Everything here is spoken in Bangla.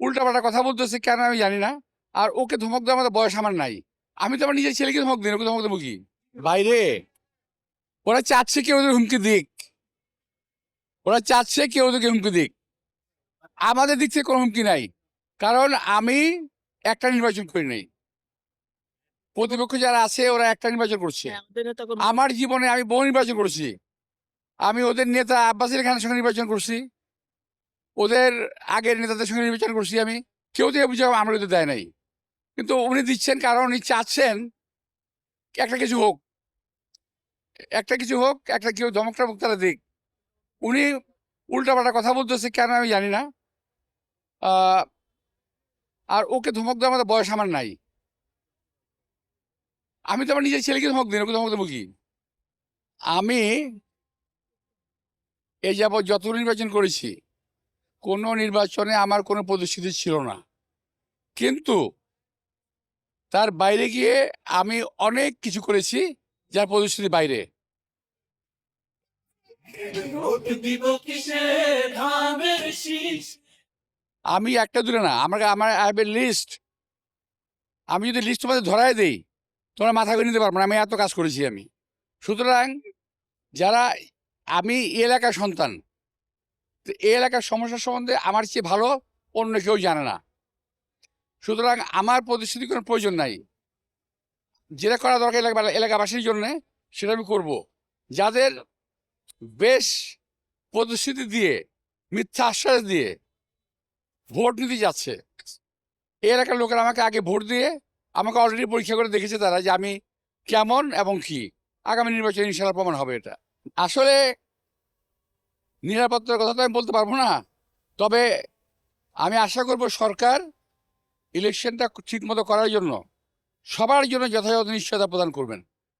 উল্টাপাল্টা কথা বলতেছে কেন আমি জানি না। আর ওকে ধমক দেওয়ার মতো বয়স আমার নাই। আমি তো আমার নিজের ছেলেকে ধমক দিই, ওকে ধমক দেবো কি? বাইরে ওরা চাচ্ছে কেউ ওদের হুমকি দিক, ওরা চাচ্ছে কেউ ওদেরকে হুমকি দিক। আমাদের দিক থেকে কোনো হুমকি নাই, কারণ আমি একটা নির্বাচন করি নাই। প্রতিপক্ষ যারা আছে ওরা একটা নির্বাচন করছে। আমার জীবনে আমি বহু নির্বাচন করছি। আমি ওদের নেতা আব্বাস আলী খানের সঙ্গে নির্বাচন করছি, ওদের আগের নেতাদের সঙ্গে নির্বাচন করছি। আমি কেউ থেকে বুঝে আমরা ওদের দেয় নাই, কিন্তু উনি দিচ্ছেন কারণ উনি চাচ্ছেন একটা কিছু হোক, একটা কিছু হোক, একটা কেউ ধমকটা মুখ তারা দিক। উনি উল্টাপাল্টা কথা বলতেছে কেন আমি জানি না। আহ, আর ওকে ধমক দেওয়ার মতো বয়স আমার নাই। আমি তো আমার নিজের ছেলেকে ধমক দিই, ওকে ধমক দেবো কি? আমি এই যাবৎ যত নির্বাচন করেছি কোনো নির্বাচনে আমার কোনো প্রতিশ্রুতি ছিল না, কিন্তু তার বাইরে গিয়ে আমি অনেক কিছু করেছি যার প্রতিশ্রুতি বাইরে। আমি একটা দূরে না, আমার আমার আই হ্যাভ এ লিস্ট। আমি যদি লিস্ট তোমাদের ধরাই দেই তোমরা মাথা করে নিতে পারবো না, আমি এত কাজ করেছি আমি। সুতরাং যারা, আমি এই এলাকার সন্তান, তো এই এলাকার সমস্যা সম্বন্ধে আমার চেয়ে ভালো অন্য কেউ জানে না। সুতরাং আমার প্রতিশ্রুতি কোনো প্রয়োজন নাই। যেটা করা দরকার এলাকাবাসীর জন্য সেটা আমি করব। যাদের বেশ প্রতিশ্রুতি দিয়ে, মিথ্যা আশ্বাস দিয়ে ভোট নিতে যাচ্ছে, এই এলাকার লোকেরা আমাকে আগে ভোট দিয়ে আমাকে অলরেডি পরীক্ষা করে দেখেছে তারা যে আমি কেমন এবং কি। আগামী নির্বাচনে ইনশাল্লাহ প্রমাণ হবে এটা। আসলে নিরাপত্তার কথা তো আমি বলতে পারবো না, তবে আমি আশা করব সরকার ইলেকশনটা ঠিক মতো করার জন্য সবার জন্য যথাযথ নিশ্চয়তা প্রদান করবেন।